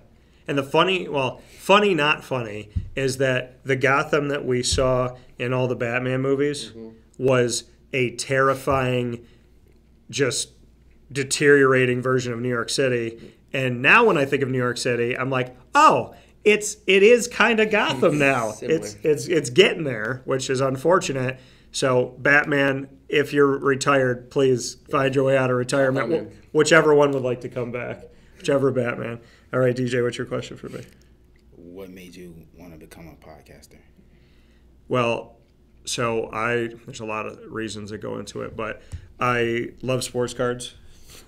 S1: And the funny, not funny, is that the Gotham that we saw in all the Batman movies was a terrifying, just deteriorating version of New York City. And now when I think of New York City, I'm like, oh, it is kind of Gotham now. It's getting there, which is unfortunate. So Batman, if you're retired, please find your way out of retirement. Whichever one would like to come back. Whichever Batman. All right, DJ, what's your question for me?
S2: What made you want to become a podcaster?
S1: Well, so there's a lot of reasons that go into it, but I love sports cards.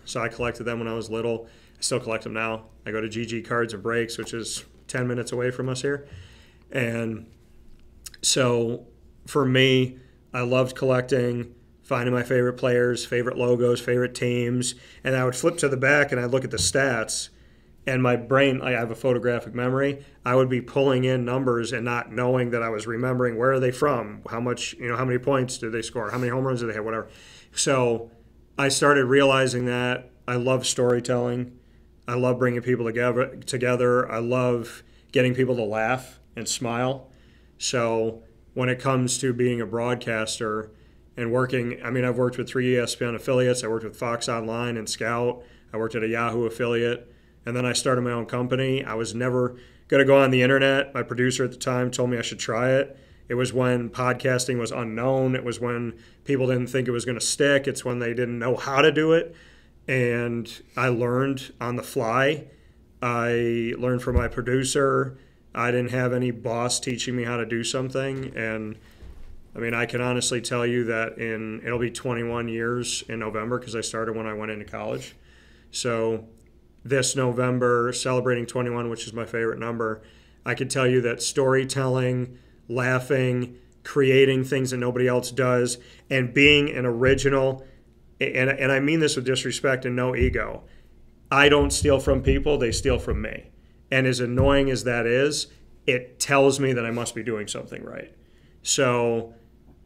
S1: So I collected them when I was little. I still collect them now. I go to GG Cards and Breaks, which is 10 minutes away from us here. And so for me, I loved collecting, finding my favorite players, favorite logos, favorite teams, and I would flip to the back and I'd look at the stats, and my brain, I have a photographic memory, I would be pulling in numbers and not knowing that I was remembering where are they from, how much, how many points did they score, how many home runs did they have, whatever. So I started realizing that I love storytelling. I love bringing people together. I love getting people to laugh and smile. So when it comes to being a broadcaster and working, I've worked with 3 ESPN affiliates. I worked with Fox Online and Scout. I worked at a Yahoo affiliate. And then I started my own company. I was never going to go on the internet. My producer at the time told me I should try it. It was when podcasting was unknown. It was when people didn't think it was going to stick. It's when they didn't know how to do it. And I learned on the fly. I learned from my producer. I didn't have any boss teaching me how to do something. And I can honestly tell you that it'll be 21 years in November, because I started when I went into college. So this November, celebrating 21, which is my favorite number, I could tell you that storytelling, laughing, creating things that nobody else does, and being an original, and I mean this with disrespect and no ego, I don't steal from people, they steal from me. And as annoying as that is, it tells me that I must be doing something right. So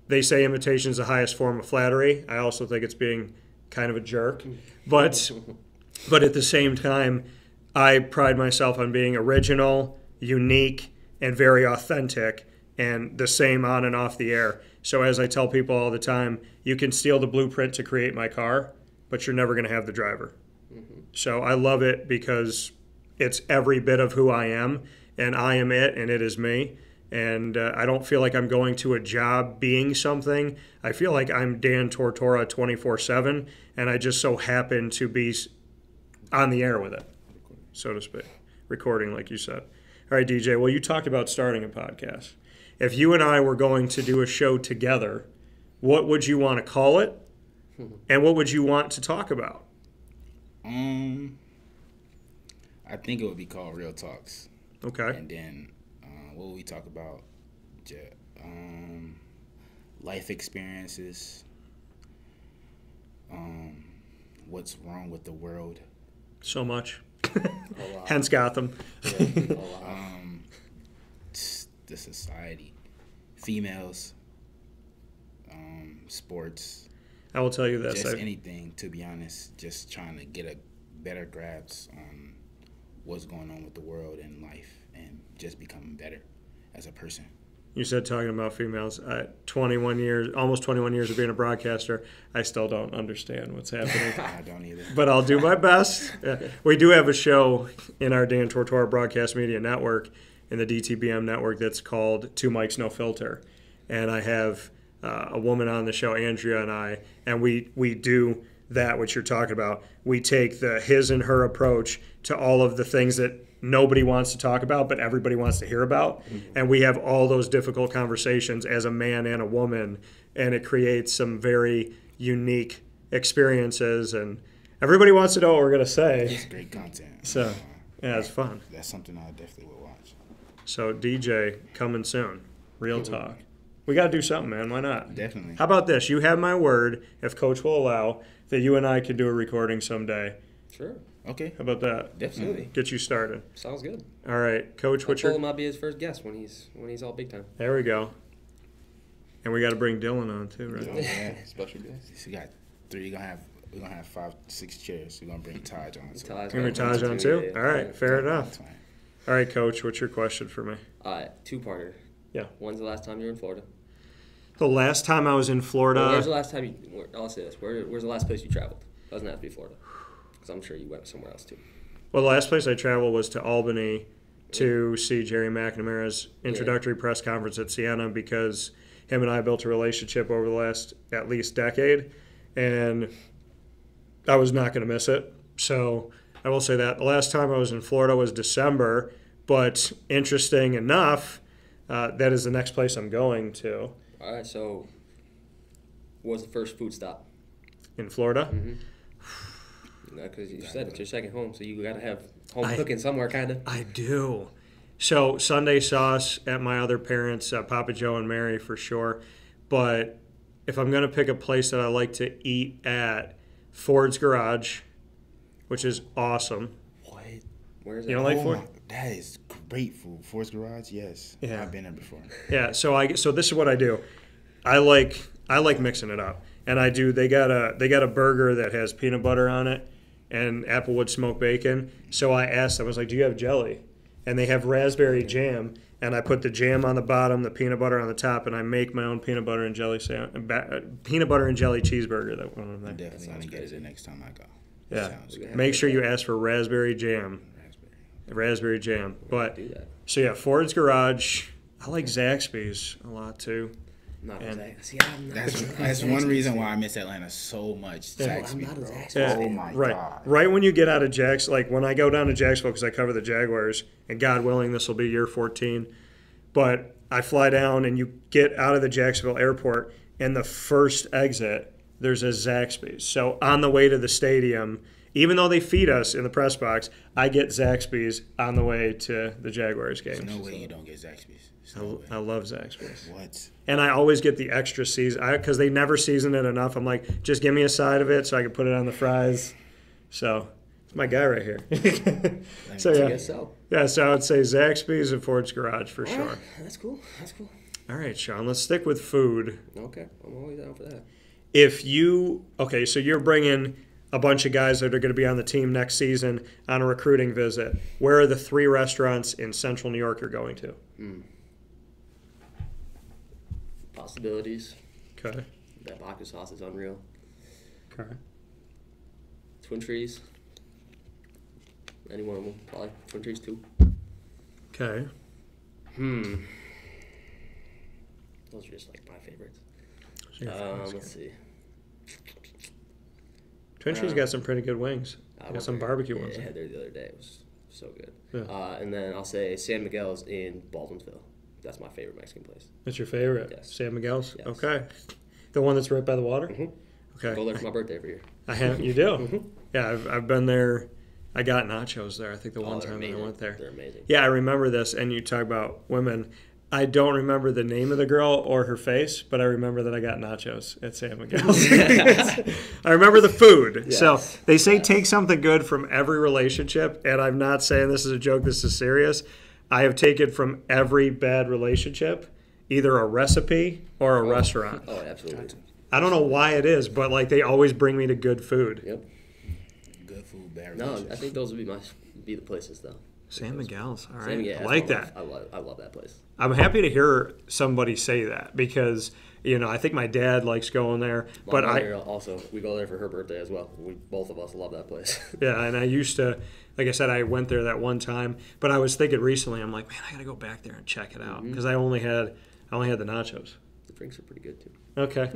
S1: they say imitation is the highest form of flattery. I also think it's being kind of a jerk. But at the same time, I pride myself on being original, unique, and very authentic, and the same on and off the air. So as I tell people all the time, you can steal the blueprint to create my car, but you're never going to have the driver. So I love it because it's every bit of who I am, and I am it, and it is me. And I don't feel like I'm going to a job being something. I feel like I'm Dan Tortora 24/7, and I just so happen to be on the air with it, so to speak, recording, like you said. All right, DJ, well, you talked about starting a podcast. If you and I were going to do a show together, what would you want to call it, and what would you want to talk about?
S2: I think it would be called Real Talks.
S1: Okay.
S2: And then what would we talk about? Life experiences. what's wrong with the world.
S1: So much.
S3: A lot.
S1: Hence Gotham.
S3: Yeah, a lot.
S2: The society, females, sports,
S1: I will tell you this.
S2: just anything, to be honest, just trying to get a better grasp on what's going on with the world and life and just becoming better as a person.
S1: You said talking about females. 21 years, almost 21 years of being a broadcaster, I still don't understand what's happening.
S2: I don't either.
S1: But I'll do my best. We do have a show in our Dan Tortora Broadcast Media Network, in the DTBM network, that's called Two Mics No Filter. And I have a woman on the show, Andrea and I, and we do that, what you're talking about. We take the his and her approach to all of the things that nobody wants to talk about, but everybody wants to hear about. And we have all those difficult conversations as a man and a woman, and it creates some very unique experiences, and everybody wants to know what we're going to say.
S2: It's great content.
S1: So, yeah, it's fun.
S2: That's something I definitely would watch.
S1: So, DJ, coming soon. Real talk. We got to do something, man. Why not?
S2: Definitely.
S1: How about this? You have my word, if Coach will allow, that you and I could do a recording someday.
S3: Sure.
S2: Okay.
S1: How about that?
S3: Definitely.
S1: Get you started.
S3: Sounds good.
S1: All right, Coach.
S3: I
S1: What's
S3: told
S1: your?
S3: him I'll be his first guest when he's all big time.
S1: There we go. And we got to bring Dylan on too, right?
S2: Yeah.
S4: Special guest.
S2: So you got three. We're gonna have 5, 6 chairs. We're gonna bring Taj on. So
S3: Taj
S1: Can we Taj on too?
S3: Yeah.
S1: All right, fair enough.
S2: that's fine.
S1: All right, Coach. What's your question for me?
S3: Two-parter.
S1: Yeah.
S3: When's the last time you were in Florida?
S1: The last time I was in
S3: Well,
S1: Florida.
S3: where's the last time you? I'll say this. Where's the last place you traveled? Doesn't have to be Florida, because I'm sure you went somewhere else too.
S1: Well, the last place I traveled was to Albany to see Jerry McNamara's introductory press conference at Siena, because him and I built a relationship over the last at least decade, and I was not going to miss it. So I will say that. The last time I was in Florida was December, but interesting enough, that is the next place I'm going to
S3: All right. So, what was the first food stop?
S1: in Florida.
S3: Because you said it's your second home, so you got to have home
S1: I-
S3: cooking somewhere, kind of.
S1: I do. So Sunday sauce at my other parents, Papa Joe and Mary for sure. But if I'm going to pick a place that I like to eat at, Ford's Garage, which is awesome.
S2: What?
S3: Where is it?
S1: You don't like
S2: Oh
S1: Ford?
S2: my, that is great food. Ford's Garage, yes.
S1: Yeah.
S2: I've been there before.
S1: Yeah. So this is what I do. I like mixing it up, and I do. They got a burger that has peanut butter on it and applewood smoked bacon. So I asked them, I was like, "Do you have jelly?" And they have raspberry jam, and I put the jam on the bottom, the peanut butter on the top, and I make my own peanut butter and jelly peanut butter and jelly cheeseburger. That one of
S2: I'm
S1: them.
S2: definitely gonna
S3: sounds
S2: get it
S3: crazy.
S2: the next time I go.
S1: Yeah.
S2: Sounds
S3: Yeah.
S2: good.
S1: Make sure you ask for raspberry jam.
S2: Raspberry.
S1: Raspberry jam. But
S3: Do that.
S1: so yeah, Ford's Garage. I like Zaxby's a lot too.
S3: Not
S1: And-
S3: exactly. See, I'm not.
S2: That's one reason why I miss Atlanta so much.
S1: Yeah.
S2: Zaxby's,
S3: I'm not a
S2: bro.
S3: Zaxby's
S1: Yeah,
S2: Oh my
S1: right.
S2: god.
S1: Right when you get out of Jacks, like when I go down to Jacksonville because I cover the Jaguars, and God willing, this will be year 14. But I fly down and you get out of the Jacksonville airport, and the first exit, there's a Zaxby's. So on the way to the stadium, even though they feed us in the press box, I get Zaxby's on the way to the Jaguars
S2: There's
S1: game.
S2: no way you don't get Zaxby's. There's no way.
S1: I love Zaxby's.
S2: What?
S1: And I always get the extra season because they never season it enough. I'm like, just give me a side of it so I can put it on the fries. So it's my guy right here. So
S3: I
S1: yeah,
S3: guess so.
S1: yeah. So I would say Zaxby's and Ford's Garage for
S3: All
S1: sure.
S3: right. That's cool. That's cool.
S1: All right, Sean. Let's stick with food.
S3: Okay. I'm always down for that.
S1: So you're bringing a bunch of guys that are going to be on the team next season on a recruiting visit. Where are the 3 restaurants in Central New York you're going to?
S3: Possibilities.
S1: Okay.
S3: That vodka sauce is unreal.
S1: Okay.
S3: Twin Trees. Any one of them. Probably Twin Trees too.
S1: Okay.
S3: Those are just like my favorites.
S1: So your favorites.
S3: Let's see.
S1: Twin Trees got some pretty good wings.
S3: I
S1: Got
S3: went
S1: some
S3: there-
S1: barbecue ones.
S3: Yeah, I had there the other day. It was so good.
S1: Yeah.
S3: And then I'll say San Miguel's in Baldwinsville. That's my favorite Mexican place.
S1: That's your favorite?
S3: Yes.
S1: San Miguel's?
S3: Yes.
S1: Okay. The one that's right by the water?
S3: Mhm.
S1: Okay.
S3: Go there for my birthday every year.
S1: I have. You do?
S3: Mhm.
S1: Yeah, I've been there. I got nachos there. I think the one
S3: they're
S1: time that I
S3: amazing.
S1: went there.
S3: They're amazing.
S1: Yeah, I remember this. And you talk about women. I don't remember the name of the girl or her face, but I remember that I got nachos at San Miguel's. I remember the food.
S3: Yes.
S1: So they say take something good from every relationship, and I'm not saying this is a joke, this is serious. I have taken from every bad relationship either a recipe or a restaurant.
S3: Oh, absolutely.
S1: I don't know why it is, but like they always bring me to good food.
S3: Yep.
S2: Good food, bad
S3: No,
S2: relationships.
S3: I think those would be the places though.
S1: San Miguel's. All right.
S3: Same, yeah,
S1: I
S3: that's
S1: like
S3: my
S1: that.
S3: life. I love that place.
S1: I'm happy to hear somebody say that because, I think my dad likes going there.
S3: My
S1: But
S3: mother also, we go there for her birthday as well. Both of us love that place.
S1: Yeah, and I used to, like I said, I went there that one time. But I was thinking recently, I'm like, man, I got to go back there and check it out because I only had the nachos.
S3: The drinks are pretty good too.
S1: Okay.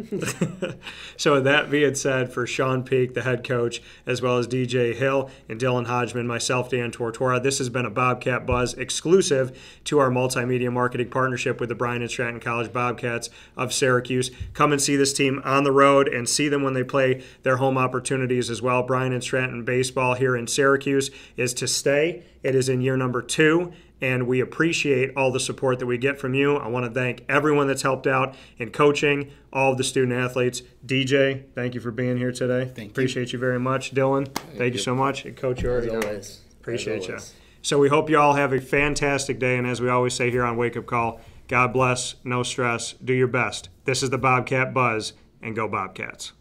S1: So with that being said, for Sean Peak, the head coach, as well as DJ Hill and Dylan Hodgman, myself, Dan Tortora, this has been a Bobcat Buzz exclusive to our multimedia marketing partnership with the Bryan and Stratton College Bobcats of Syracuse. Come and see this team on the road and see them when they play their home opportunities as well. Bryan and Stratton baseball here in Syracuse is to stay. It is in year number 2. And we appreciate all the support that we get from you. I want to thank everyone that's helped out in coaching, all of the student athletes. DJ, thank you for being here today. Appreciate you very much. Dylan, thank you so much. And Coach, you already
S3: As
S1: know.
S3: always.
S1: Appreciate
S3: As
S1: you.
S3: always.
S1: So we hope you all have a fantastic day. And as we always say here on Wake Up Call, God bless, no stress, do your best. This is the Bobcat Buzz, and go Bobcats.